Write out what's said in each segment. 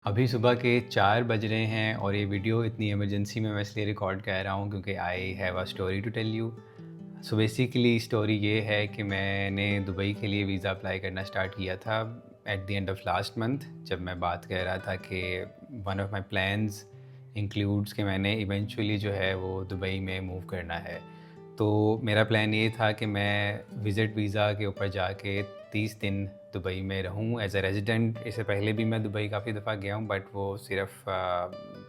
अभी सुबह के 4 बज रहे हैं और ये वीडियो इतनी इमरजेंसी में मैं इसलिए रिकॉर्ड कर रहा हूँ क्योंकि I have a story to tell you. So basically story ये है कि मैंने दुबई के लिए वीज़ा अप्लाई करना स्टार्ट किया था at the end of last month, जब मैं बात कह रहा था कि one of my plans includes कि मैंने इवेंचुअली जो है वो दुबई में मूव करना है। तो मेरा प्लान ये था कि मैं विज़िट वीज़ा के ऊपर जाके 30 दिन दुबई में रहूँ एज़ अ रेज़िडेंट। इससे पहले भी मैं दुबई काफ़ी दफ़ा गया हूँ, बट वो सिर्फ़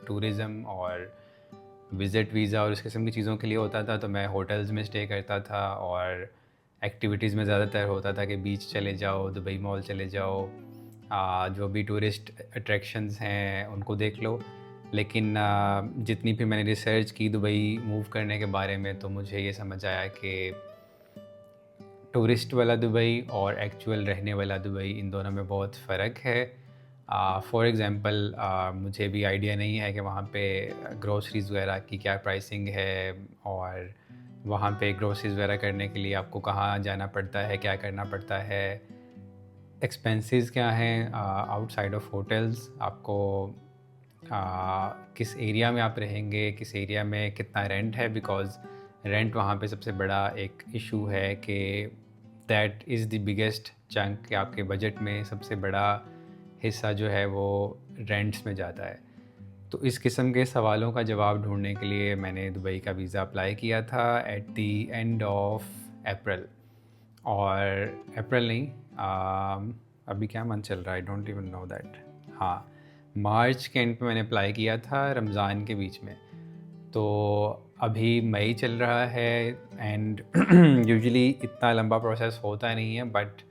टूरिज़म और विज़िट वीज़ा और इस किस्म की चीज़ों के लिए होता था। तो मैं होटल्स में स्टे करता था और एक्टिविटीज़ में ज़्यादातर होता था कि बीच चले जाओ, दुबई मॉल चले जाओ, जो भी टूरिस्ट अट्रैक्शंस हैं उनको देख लो। लेकिन जितनी फिर मैंने रिसर्च की दुबई मूव करने के बारे में, तो मुझे ये समझ आया कि टूरिस्ट वाला दुबई और एक्चुअल रहने वाला दुबई, इन दोनों में बहुत फ़र्क है। फॉर एग्ज़ाम्पल, मुझे भी आइडिया नहीं है कि वहाँ पे ग्रोसरीज़ वगैरह की क्या प्राइसिंग है, और वहाँ पे ग्रोसरीज़ वगैरह करने के लिए आपको कहाँ जाना पड़ता है, क्या करना पड़ता है, एक्सपेंसेस क्या हैं आउटसाइड ऑफ होटल्स, आपको किस एरिया में आप रहेंगे, किस एरिया में कितना रेंट है। बिकॉज़ रेंट वहाँ पे सबसे बड़ा एक इशू है कि that is the biggest chunk, कि आपके बजट में सबसे बड़ा हिस्सा जो है वो रेंट्स में जाता है। तो इस किस्म के सवालों का जवाब ढूँढने के लिए मैंने दुबई का वीज़ा अप्लाई किया था at the end of April. और अप्रैल नहीं, अभी क्या मंथ चल रहा है, I don't even know that. हाँ, मार्च के एंड पे मैंने अप्लाई किया था, रमज़ान के बीच में। तो अभी मई चल रहा है एंड यूजुअली इतना लंबा प्रोसेस होता नहीं है, but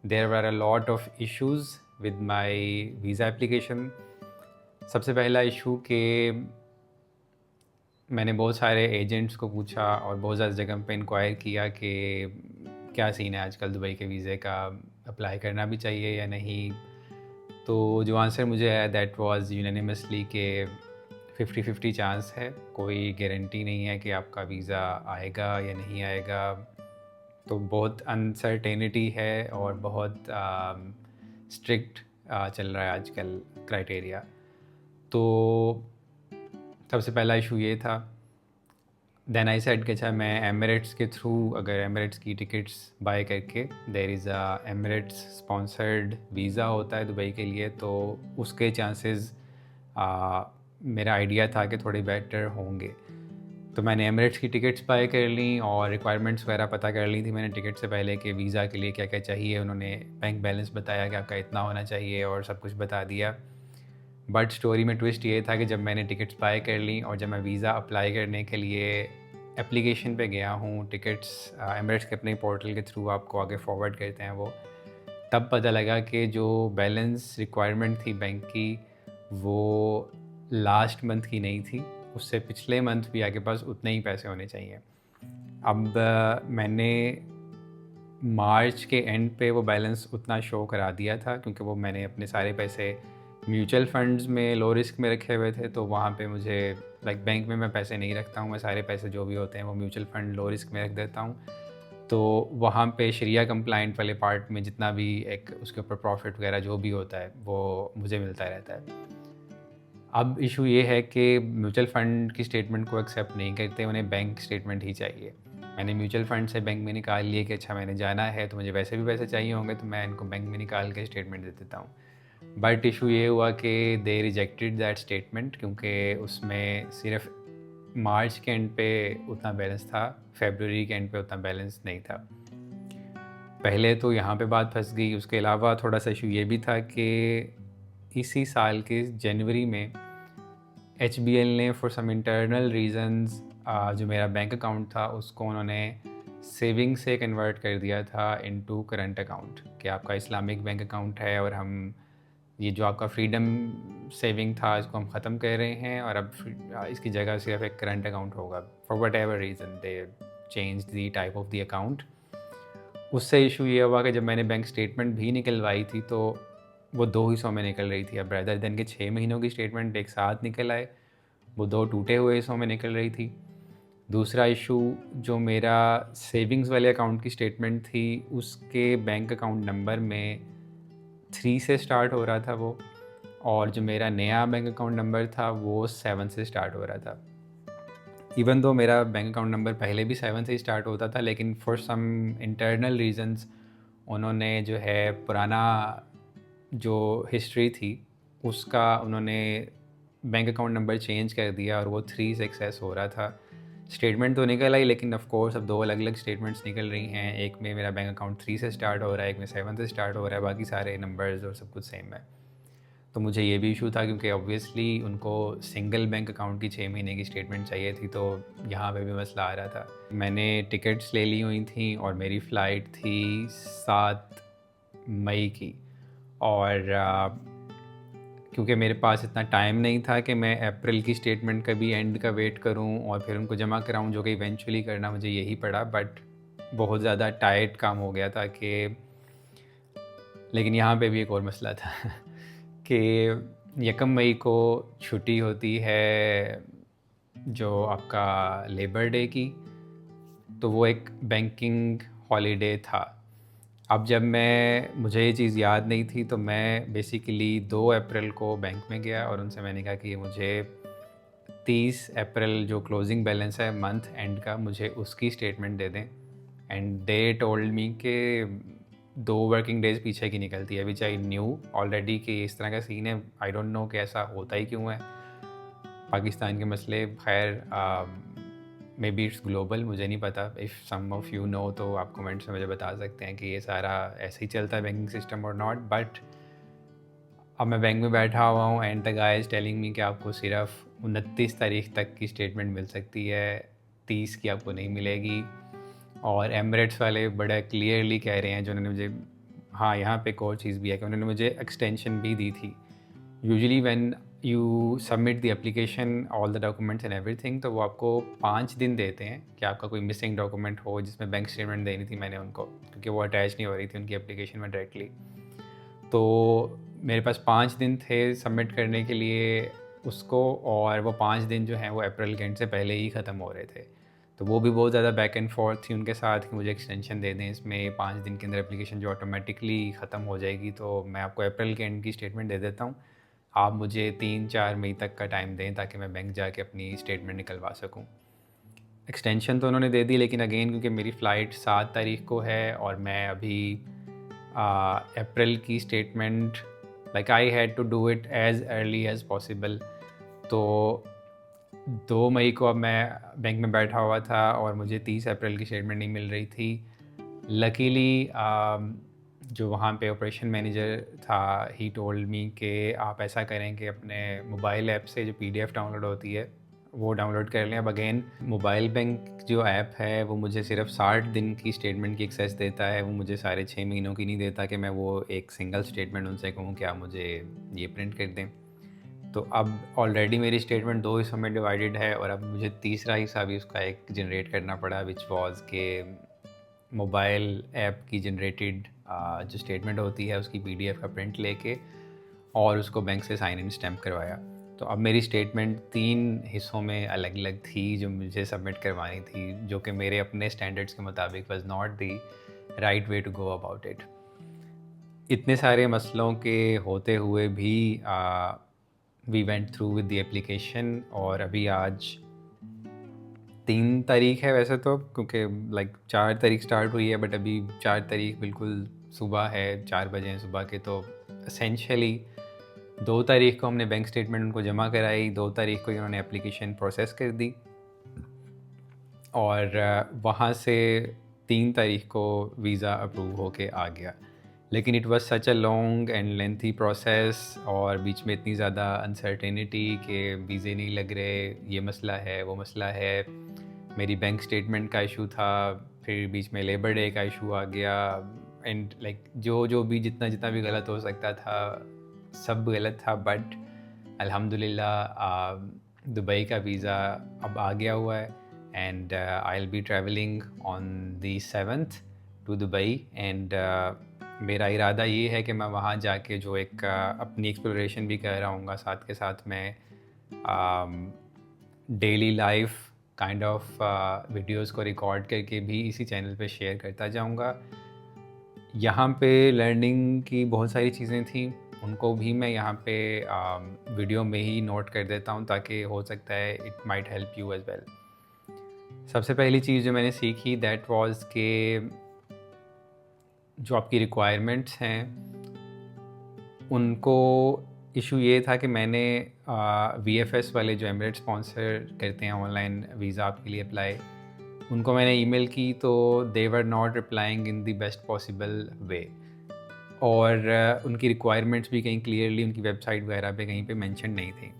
there were a lot of issues with my visa application. सबसे पहला इशू कि मैंने बहुत सारे एजेंट्स को पूछा और बहुत ज़्यादा जगह पे इंक्वायर किया कि क्या सीन है आजकल दुबई के वीज़े का, अप्लाई करना भी चाहिए या नहीं। तो जो आंसर मुझे आया दैट वाज यूनानिमसली कि 50-50 चांस है, कोई गारंटी नहीं है कि आपका वीज़ा आएगा या नहीं आएगा। तो बहुत अनसर्टेनिटी है और बहुत स्ट्रिक्ट चल रहा है आजकल क्राइटेरिया। तो सबसे पहला इशू ये था। देन आई सेड कि अच्छा, मैं एमिरेट्स के थ्रू, अगर एमिरेट्स की टिकट्स बाय करके, there is a Emirates sponsored visa होता है दुबई के लिए, तो उसके चांसेस मेरा आइडिया था कि थोड़े बेटर होंगे। तो मैंने एमिरेट्स की टिकट्स बाय कर ली और रिक्वायरमेंट्स वगैरह पता कर ली थी मैंने टिकट से पहले कि वीज़ा के लिए क्या क्या चाहिए। उन्होंने बैंक बैलेंस बताया कि आपका इतना होना चाहिए और सब कुछ बता दिया। बट स्टोरी में ट्विस्ट ये था कि जब मैंने टिकट्स बाय कर ली और जब मैं वीज़ा अप्लाई करने के लिए एप्लीकेशन पे गया हूँ, टिकट्स एमिरेट्स के अपने पोर्टल के थ्रू आपको आगे फॉरवर्ड करते हैं वो, तब पता लगा कि जो बैलेंस रिक्वायरमेंट थी बैंक की, वो लास्ट मंथ की नहीं थी, उससे पिछले मंथ भी आपके पास उतने ही पैसे होने चाहिए। अब मैंने मार्च के एंड पे वो बैलेंस उतना शो करा दिया था क्योंकि वो मैंने अपने सारे पैसे म्यूचुअल फंड्स में लो रिस्क में रखे हुए थे। तो वहाँ पे मुझे लाइक बैंक में मैं पैसे नहीं रखता हूँ, मैं सारे पैसे जो भी होते हैं वो म्यूचुअल फंड लो रिस्क में रख देता हूँ। तो वहाँ पे शरिया कंप्लाइंट वाले पार्ट में जितना भी एक उसके ऊपर प्रॉफिट वगैरह जो भी होता है वो मुझे मिलता रहता है। अब इशू ये है कि म्यूचुअल फ़ंड की स्टेटमेंट को एक्सेप्ट नहीं करते, उन्हें बैंक स्टेटमेंट ही चाहिए। मैंने म्यूचुअल फ़ंड से बैंक में निकाल लिए कि अच्छा मैंने जाना है तो मुझे वैसे भी पैसे चाहिए होंगे, तो मैं इनको बैंक में निकाल के स्टेटमेंट दे देता हूँ। बट इशू ये हुआ कि दे रिजेक्टेड दैट स्टेटमेंट क्योंकि उसमें सिर्फ मार्च के एंड पे उतना बैलेंस था, फरवरी के एंड पे उतना बैलेंस नहीं था। पहले तो यहाँ पे बात फंस गई। उसके अलावा थोड़ा सा इशू ये भी था कि इसी साल के जनवरी में HBL ने फॉर सम इंटरनल रीज़न्स जो मेरा बैंक अकाउंट था उसको उन्होंने सेविंग से कन्वर्ट कर दिया था इनटू करंट अकाउंट, कि आपका इस्लामिक बैंक अकाउंट है और हम ये जो आपका फ्रीडम सेविंग था इसको हम ख़त्म कर रहे हैं और अब इसकी जगह सिर्फ एक करंट अकाउंट होगा। For what ever reason they change the type of the account. उससे इशू ये हुआ कि जब मैंने बैंक स्टेटमेंट भी निकलवाई थी तो वो 2 हिस्सों में निकल रही थी। अब रेदर देन के 6 महीनों की स्टेटमेंट एक साथ निकल आए, वो 2 टूटे हुए हिस्सों में निकल रही थी। दूसरा इशू, जो मेरा सेविंग्स वाले अकाउंट की स्टेटमेंट थी उसके बैंक अकाउंट नंबर में 3 से स्टार्ट हो रहा था वो, और जो मेरा नया बैंक अकाउंट नंबर था वो 7 से स्टार्ट हो रहा था। इवन दो मेरा बैंक अकाउंट नंबर पहले भी 7 से ही स्टार्ट होता था, लेकिन फॉर सम इंटरनल रीजंस उन्होंने जो है पुराना जो हिस्ट्री थी उसका उन्होंने बैंक अकाउंट नंबर चेंज कर दिया और वो 3 से एक्सेस हो रहा था। स्टेटमेंट तो निकल आई, लेकिन ऑफ कोर्स अब 2 अलग अलग स्टेटमेंट्स निकल रही हैं। एक में मेरा बैंक अकाउंट 3 से स्टार्ट हो रहा है, एक में 7 से स्टार्ट हो रहा है, बाकी सारे नंबर्स और सब कुछ सेम है। तो मुझे ये भी इशू था क्योंकि ऑब्वियसली उनको सिंगल बैंक अकाउंट की 6 महीने की स्टेटमेंट चाहिए थी, तो यहाँ पे भी मसला आ रहा था। मैंने टिकट्स ले ली हुई थी और मेरी फ़्लाइट थी 7 मई की, और क्योंकि मेरे पास इतना टाइम नहीं था कि मैं अप्रैल की स्टेटमेंट का भी एंड का वेट करूं और फिर उनको जमा कराऊं, जो कि इवेंचुअली करना मुझे यही पड़ा। बट बहुत ज़्यादा टाइट काम हो गया था कि, लेकिन यहाँ पे भी एक और मसला था कि 1 मई को छुट्टी होती है जो आपका लेबर डे की, तो वो एक बैंकिंग हॉलीडे था। अब जब मुझे ये चीज़ याद नहीं थी, तो मैं बेसिकली 2 अप्रैल को बैंक में गया और उनसे मैंने कहा कि मुझे 30 अप्रैल जो क्लोजिंग बैलेंस है मंथ एंड का, मुझे उसकी स्टेटमेंट दे दें। एंड दे टोल्ड मी कि 2 वर्किंग डेज़ पीछे की निकलती है, विच आई न्यू ऑलरेडी कि इस तरह का सीन है। आई डोंट नो कि ऐसा होता ही क्यों है पाकिस्तान के मसले। खैर मे बी इट्स ग्लोबल, मुझे नहीं पता। If some of you know तो आप कमेंट्स में मुझे बता सकते हैं कि ये सारा ऐसे ही चलता है बैंकिंग सिस्टम और नॉट। बट अब मैं बैंक में बैठा हुआ हूँ and the guy is telling me कि आपको सिर्फ 29 तारीख तक की स्टेटमेंट मिल सकती है, 30 की आपको नहीं मिलेगी। और एमिरेट्स वाले बड़ा क्लियरली कह रहे हैं, जो उन्होंने मुझे, हाँ यहाँ पे एक और चीज़ भी है कि उन्होंने मुझे एक्सटेंशन भी दी थी। Usually when you submit the application all the documents and everything, तो वो आपको 5 दिन देते हैं कि आपका कोई मिसिंग डॉक्यूमेंट हो जिसमें बैंक स्टेटमेंट देनी थी मैंने उनको, क्योंकि वो अटैच नहीं हो रही थी उनकी एप्लीकेशन में डायरेक्टली। तो मेरे पास 5 दिन थे सबमिट करने के लिए उसको, और वो 5 दिन जो हैं वो अप्रैल के एंड से पहले ही ख़त्म हो रहे थे। तो वो भी बहुत ज़्यादा बैक एंड फोर्थ थी उनके साथ कि मुझे एक्सटेंशन दे दें इसमें, 5 दिन के अंदर एप्लीकेशन जो ऑटोमेटिकली ख़त्म हो जाएगी। तो मैं आपको अप्रैल के एंड की स्टेटमेंट दे देता हूँ, आप मुझे 3-4 मई तक का टाइम दें ताकि मैं बैंक जाके अपनी स्टेटमेंट निकलवा सकूँ। एक्सटेंशन तो उन्होंने दे दी, लेकिन अगेन क्योंकि मेरी फ़्लाइट 7 तारीख को है और मैं अभी अप्रैल की statement, like I had to do it as early as possible. तो 2 मई को अब मैं बैंक में बैठा हुआ था और मुझे 30 अप्रैल की स्टेटमेंट नहीं मिल रही थी। लकीली जो वहाँ पे ऑपरेशन मैनेजर था, ही टोल्ड मी कि आप ऐसा करें कि अपने मोबाइल ऐप से जो PDF डाउनलोड होती है वो डाउनलोड कर लें। अब अगेन मोबाइल बैंक जो ऐप है वो मुझे सिर्फ 60 दिन की स्टेटमेंट की एक्सेस देता है, वो मुझे सारे 6 महीनों की नहीं देता कि मैं वो एक सिंगल स्टेटमेंट उनसे कहूँ कि आप मुझे ये प्रिंट कर दें। तो अब ऑलरेडी मेरी स्टेटमेंट 2 हिस्सों में डिवाइडेड है और अब मुझे तीसरा हिस्सा भी उसका एक जनरेट करना पड़ा, विच वॉज के मोबाइल ऐप की जनरेटेड जो स्टेटमेंट होती है उसकी PDF का प्रिंट लेके और उसको बैंक से साइन इन स्टैम्प करवाया। तो अब मेरी स्टेटमेंट 3 हिस्सों में अलग अलग थी जो मुझे सबमिट करवानी थी, जो कि मेरे अपने स्टैंडर्ड्स के मुताबिक was not the right way to go about it. इतने सारे मसलों के होते हुए भी we went through with the application, और अभी आज 3 तारीख है वैसे तो, क्योंकि लाइक 4 तारीख स्टार्ट हुई है, बट अभी 4 तारीख बिल्कुल सुबह है, 4 बजे हैं सुबह के। तो एसेंशियली 2 तारीख को हमने बैंक स्टेटमेंट उनको जमा कराई, 2 तारीख को उन्होंने एप्लीकेशन प्रोसेस कर दी और वहाँ से 3 तारीख को वीज़ा अप्रूव होके आ गया। लेकिन it was such a long and lengthy process, और बीच में इतनी ज़्यादा अनसर्टेनिटी कि वीज़े नहीं लग रहे, ये मसला है वो मसला है, मेरी बैंक स्टेटमेंट का इशू था, फिर बीच में लेबर डे का इशू आ गया, एंड लाइक जो भी जितना भी गलत हो सकता था सब गलत था। बट अल्हम्दुलिल्लाह दुबई का वीज़ा अब आ गया हुआ है and I will be travelling on the 7th to Dubai. And मेरा इरादा ये है कि मैं वहाँ जाके जो एक अपनी एक्सप्लोरेशन भी कर रहा हूँ, साथ के साथ मैं daily life kind of videos को रिकॉर्ड करके भी इसी चैनल पे शेयर करता जाऊँगा। यहाँ पे लर्निंग की बहुत सारी चीज़ें थी, उनको भी मैं यहाँ पे वीडियो में ही नोट कर देता हूँ, ताकि हो सकता है it might help you as well. सबसे पहली चीज़ जो मैंने सीखी दैट वाज़ कि जो आपकी रिक्वायरमेंट्स हैं उनको, इशू ये था कि मैंने VFS वाले जो एमिरेट्स स्पॉन्सर करते हैं ऑनलाइन वीज़ा आपके लिए अप्लाई, उनको मैंने ईमेल की तो they were not replying in the best possible way, और उनकी रिक्वायरमेंट्स भी कहीं क्लियरली उनकी वेबसाइट वगैरह पे कहीं पे मेंशन नहीं थी।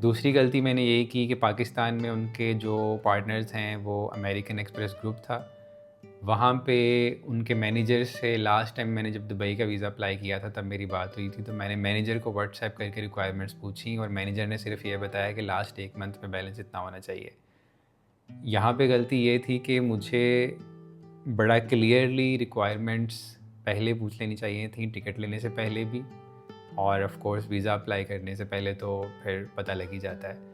दूसरी गलती मैंने यही की कि पाकिस्तान में उनके जो पार्टनर्स हैं वो अमेरिकन एक्सप्रेस ग्रुप था। वहाँ पे उनके मैनेजर से लास्ट टाइम मैंने जब दुबई का वीज़ा अप्लाई किया था तब मेरी बात हुई थी, तो मैंने मैनेजर को व्हाट्सएप करके रिक्वायरमेंट्स पूछी और मैनेजर ने सिर्फ ये बताया कि लास्ट 1 मंथ में बैलेंस इतना होना चाहिए। यहाँ पे गलती ये थी कि मुझे बड़ा क्लियरली रिक्वायरमेंट्स पहले पूछ लेनी चाहिए थी, टिकट लेने से पहले भी, और ऑफ कोर्स वीज़ा अप्लाई करने से पहले तो फिर पता लग ही जाता है।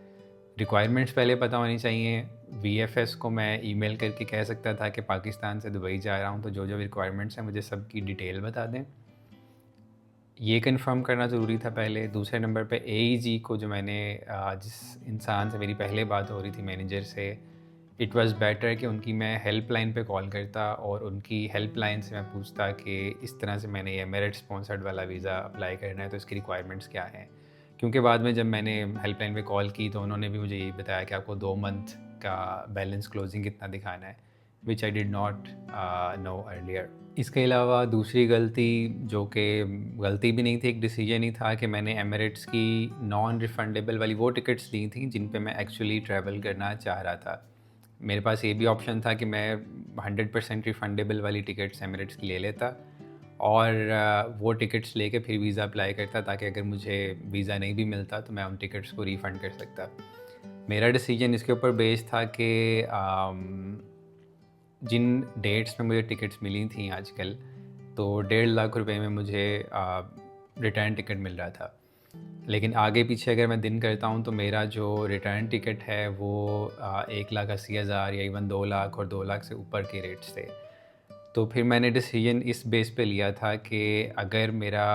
रिक्वायरमेंट्स पहले पता होनी चाहिए। VFS को मैं ईमेल करके कह सकता था कि पाकिस्तान से दुबई जा रहा हूँ, तो जो जो रिक्वायरमेंट्स हैं मुझे सब की डिटेल बता दें। ये कंफर्म करना ज़रूरी था पहले। दूसरे नंबर पे AEG को, जो मैंने जिस इंसान से मेरी पहले बात हो रही थी मैनेजर से, इट वाज़ बेटर कि उनकी मैं हेल्पलाइन पे कॉल करता और उनकी हेल्पलाइन से मैं पूछता कि इस तरह से मैंने ये मेरिट स्पॉन्सर्ड वाला वीज़ा अप्लाई करना है, तो इसकी रिक्वायरमेंट्स क्या हैं। क्योंकि बाद में जब मैंने हेल्पलाइन पे कॉल की तो उन्होंने भी मुझे यही बताया कि आपको 2 मंथ का बैलेंस क्लोजिंग कितना दिखाना है, which I did not know earlier. इसके अलावा दूसरी गलती, जो कि गलती भी नहीं थी, एक डिसीजन ही था, कि मैंने एमिरेट्स की नॉन रिफंडेबल वाली वो टिकट्स ली थी जिन पे मैं एक्चुअली ट्रैवल करना चाह रहा था। मेरे पास ये भी ऑप्शन था कि मैं 100% रिफ़ंडेबल वाली टिकट्स एमिरेट्स की ले लेता और वो टिकट्स लेके फिर वीज़ा अप्लाई करता, ताकि अगर मुझे वीज़ा नहीं भी मिलता तो मैं उन टिकट्स को रिफ़ंड कर सकता। मेरा डिसीजन इसके ऊपर बेस्ड था कि जिन डेट्स में मुझे टिकट्स मिली थी आजकल, तो 1.5 लाख रुपए में मुझे रिटर्न टिकट मिल रहा था। लेकिन आगे पीछे अगर मैं दिन करता हूँ तो मेरा जो रिटर्न टिकट है वो 1,80,000 या इवन 2 लाख और 2 लाख से ऊपर के रेट्स थे। तो फिर मैंने डिसीजन इस बेस पे लिया था कि अगर मेरा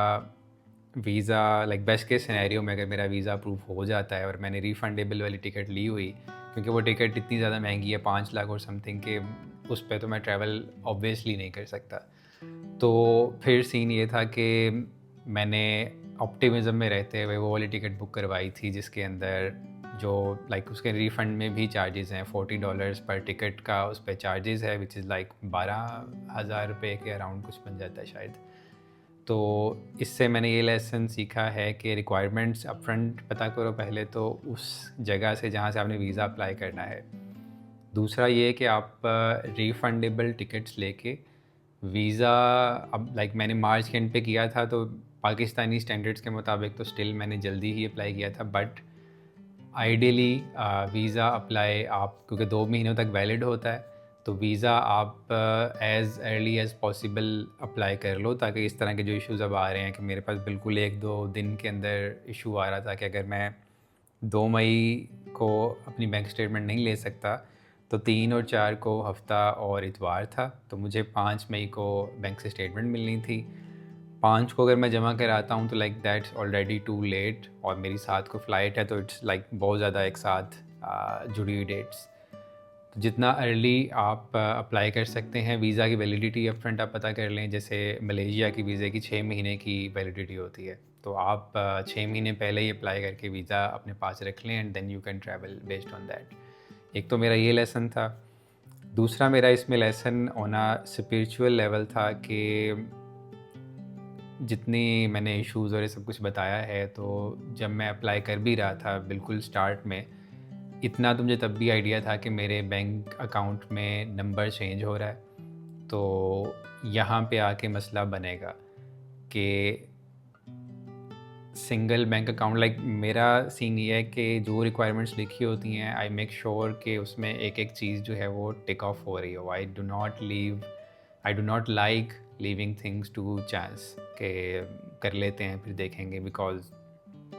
visa, like best case scenario में, अगर मेरा वीज़ा अप्रूव हो जाता है और मैंने रिफ़ंडेबल वाली टिकट ली हुई, क्योंकि वो टिकट इतनी ज़्यादा महंगी है, 5 लाख और समथिंग के, उस पे तो मैं ट्रैवल ऑब्वियसली नहीं कर सकता। तो फिर सीन ये था कि मैंने ऑप्टिमिज़म में रहते हुए वो वाली टिकट बुक करवाई थी, जिसके अंदर जो लाइक उसके रिफ़ंड में भी चार्जेस हैं, $40 पर टिकट का उस पर चार्जेस है, विच इज़ लाइक 12,000 रुपये के अराउंड कुछ बन जाता है शायद। तो इससे मैंने ये लेसन सीखा है कि रिक्वायरमेंट्स अपफ्रंट पता करो पहले, तो उस जगह से जहाँ से आपने वीज़ा अप्लाई करना है। दूसरा ये कि आप रिफ़ंडेबल टिकट्स लेके वीज़ा, अब लाइक मैंने मार्च के एंड पे किया था, तो पाकिस्तानी स्टैंडर्ड्स के मुताबिक तो स्टिल मैंने जल्दी ही अप्लाई किया था, बट आइडियली वीज़ा अप्लाई आप, क्योंकि 2 महीनों तक वैलिड होता है, तो वीज़ा आप as early as possible apply कर लो, ताकि इस तरह के जो इश्यूज़ अब आ रहे हैं, कि मेरे पास बिल्कुल 1-2 दिन के अंदर इशू आ रहा था कि अगर मैं 2 मई को अपनी बैंक स्टेटमेंट नहीं ले सकता, तो 3 और 4 को हफ्ता और इतवार था, तो मुझे 5 मई को बैंक से स्टेटमेंट मिलनी थी। 5 को अगर मैं जमा कराता हूँ तो like that's already too late, और मेरी 7 को फ़्लाइट है, तो इट्स लाइक बहुत ज़्यादा एक साथ जुड़ी हुई डेट्स। तो जितना अर्ली आप अप्लाई कर सकते हैं, वीज़ा की वैलिडिटी अपफ्रंट आप पता कर लें। जैसे मलेशिया की वीज़े की 6 महीने की वैलिडिटी होती है, तो आप 6 महीने पहले ही अप्लाई करके वीज़ा अपने पास रख लें, and then you can travel based on that. एक तो मेरा ये लेसन था। दूसरा मेरा इसमें lesson on a spiritual level था कि जितनी मैंने इश्यूज़ और ये सब कुछ बताया है, तो जब मैं अप्लाई कर भी रहा था बिल्कुल स्टार्ट में, इतना तो मुझे तब भी आइडिया था कि मेरे बैंक अकाउंट में नंबर चेंज हो रहा है, तो यहाँ पे आके मसला बनेगा कि सिंगल बैंक अकाउंट, लाइक मेरा सीन ये है कि जो रिक्वायरमेंट्स लिखी होती हैं, आई मेक श्योर कि उसमें एक एक चीज़ जो है वो टिक ऑफ हो रही हो। I do not like leaving things to chance, के कर लेते हैं फिर देखेंगे, because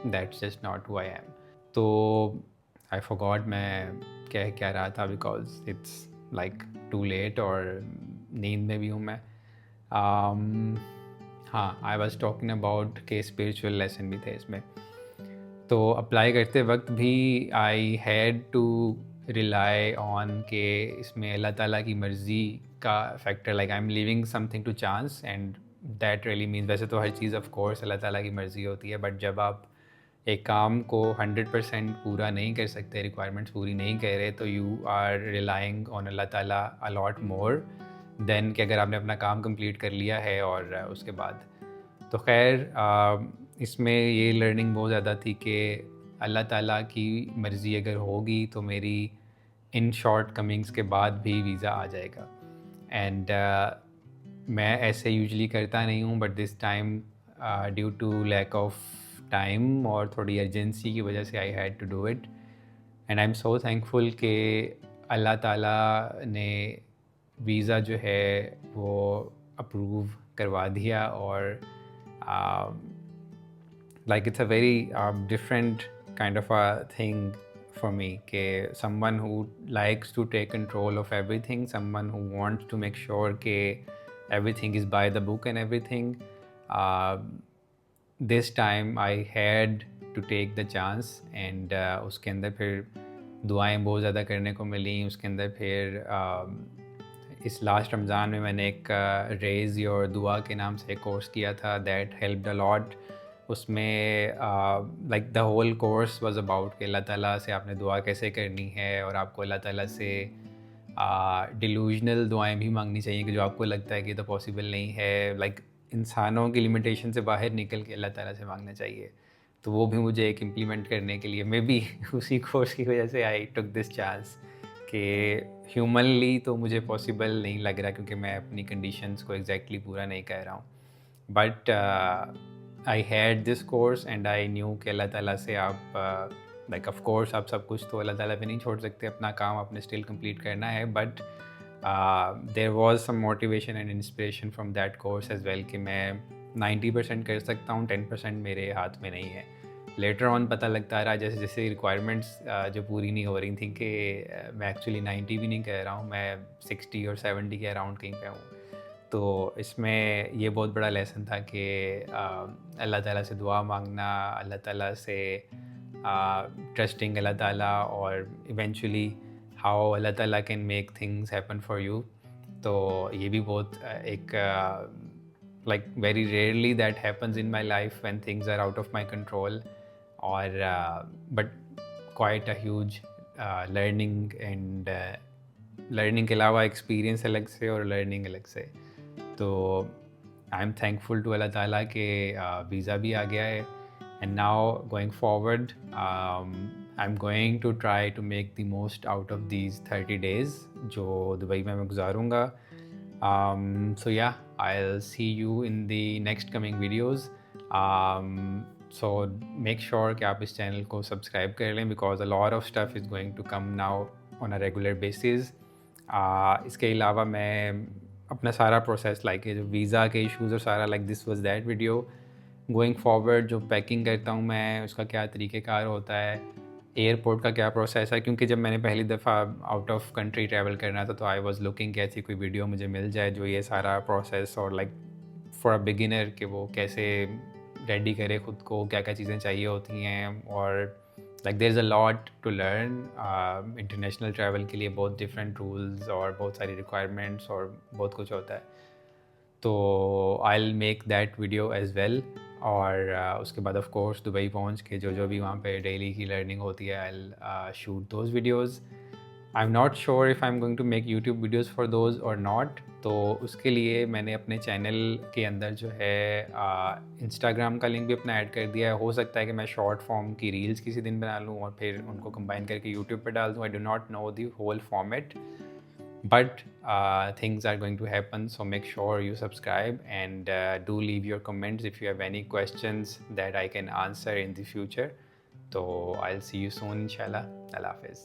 that's just not who I am. तो आई फॉरगॉट मैं कह क्या रहा था, because it's like too late और नींद में भी हूँ मैं। हाँ, आई वॉज टॉकिंग अबाउट के स्पिरिचुअल लेसन भी थे इसमें। तो अप्लाई करते वक्त भी I had to rely on के इसमें अल्लाह ताला की मर्ज़ी का factor, like I am leaving something to chance, and that really means, वैसे तो हर चीज़ ऑफ कोर्स अल्लाह ताला की मर्ज़ी होती है, बट जब आप एक काम को 100% पूरा नहीं कर सकते, रिक्वायरमेंट्स पूरी नहीं कर रहे, तो यू आर रिलाइंग ऑन अल्लाह ताला अ लॉट मोर देन कि अगर आपने अपना काम कंप्लीट कर लिया है और उसके बाद। तो खैर इसमें ये लर्निंग बहुत ज़्यादा थी कि अल्लाह ताला की मर्ज़ी अगर होगी तो मेरी इन शॉर्ट कमिंग्स के बाद भी वीज़ा आ जाएगा। एंड मैं ऐसे यूजुअली करता नहीं हूँ, but this time due to lack of time और थोड़ी अर्जेंसी की वजह से I had to do it, and I am so thankful कि अल्लाह ताला ने वीज़ा जो है वो अप्रूव करवा दिया। और like it's a very different kind of a thing for me, ke someone who likes to take control of everything, someone who wants to make sure ke everything is by the book and everything. This time I had to take the chance, and उसके अंदर फिर दुआएं बहुत ज़्यादा करने को मिली। उसके अंदर फिर इस लास्ट रमज़ान में मैंने एक रेज़ योर दुआ के नाम से एक कोर्स किया था, दैट हेल्प्ड अ लॉट। उसमें like the whole course was about कि अल्लाह ताला से आपने दुआ कैसे करनी है, और आपको अल्लाह ताला से डिलूजनल दुआएं भी मांगनी चाहिए कि जो आपको लगता है कि तो पॉसिबल नहीं है, लाइक इंसानों की लिमिटेशन से बाहर निकल के अल्लाह ताला से मांगना चाहिए। तो वो भी मुझे एक इम्प्लीमेंट करने के लिए, मे बी उसी कोर्स की वजह से आई टुक दिस चांस कि ह्यूमनली तो मुझे पॉसिबल नहीं लग रहा, क्योंकि मैं अपनी कंडीशंस को एग्जैक्टली पूरा नहीं कह रहा हूँ, but I had this course and I knew कि अल्लाह ताला से आप लाइक ऑफ कोर्स आप सब कुछ तो अल्लाह ताला पे नहीं छोड़ सकते, अपना काम आपने स्टिल कंप्लीट करना है, but there was some motivation and inspiration from that course as well कि मैं 90% कर सकता हूँ, 10% मेरे हाथ में नहीं है। लेटर ऑन पता लगता रहा जैसे जैसे रिक्वायरमेंट्स जो पूरी नहीं हो रही थी कि मैं एक्चुअली 90 भी नहीं कह रहा हूँ, मैं 60 और 70 के अराउंड कहीं पे हूँ। तो इसमें ये बहुत बड़ा लेसन था कि अल्लाह ताला से दुआ मांगना, अल्लाह ताला से ट्रस्टिंग अल्लाह ताला, और इवेंचुअली हाउ अल्लाह ताला can make things happen for you. तो ये भी बहुत एक like very rarely that happens in my life when things are out of my control, और but quite a huge learning, and learning के अलावा experience अलग से और लर्निंग अलग से। तो आई एम थैंकफुल टू अल्लाह ताला के वीज़ा भी आ गया है, and now going forward I am going to try to make the most out of these 30 days जो दुबई में मैं गुजारूँगा। सो या I'll see you in the next coming videos. So make sure कि आप इस चैनल को सब्सक्राइब कर लें, because a lot of stuff is going to come now on a regular basis. इसके अलावा मैं अपना सारा प्रोसेस लाइक जो वीज़ा के इश्यूज़ और सारा like this was that video going forward, जो पैकिंग करता हूँ मैं उसका क्या तरीक़ेकार होता है, एयरपोर्ट का क्या प्रोसेस है, क्योंकि जब मैंने पहली दफ़ा आउट ऑफ कंट्री ट्रैवल करना था तो आई वाज लुकिंग कि ऐसी कोई वीडियो मुझे मिल जाए जो ये सारा प्रोसेस और लाइक फॉर अ बिगिनर कि वो कैसे रेडी करे ख़ुद को, क्या क्या चीज़ें चाहिए होती हैं, और like there is a lot to learn. International travel के लिए बहुत डिफरेंट रूल्स और बहुत सारी रिक्वायरमेंट्स और बहुत कुछ होता है। तो I will make that video as well, और उसके बाद ऑफ कोर्स दुबई पहुंच के जो भी वहाँ पे डेली की लर्निंग होती है, I will shoot those videos. I am not sure if I am going to make YouTube videos for those और नॉट। तो उसके लिए मैंने अपने चैनल के अंदर जो है इंस्टाग्राम का लिंक भी अपना ऐड कर दिया है। हो सकता है कि मैं शॉर्ट फॉर्म की रील्स किसी दिन बना लूँ और फिर उनको कंबाइन करके यूट्यूब पर डाल दूँ। I do not know the whole format, but things are going to happen, so make sure you subscribe, and do leave your comments if you have any questions that I can answer in the future. So I'll see you soon, inshallah. Allah Hafiz.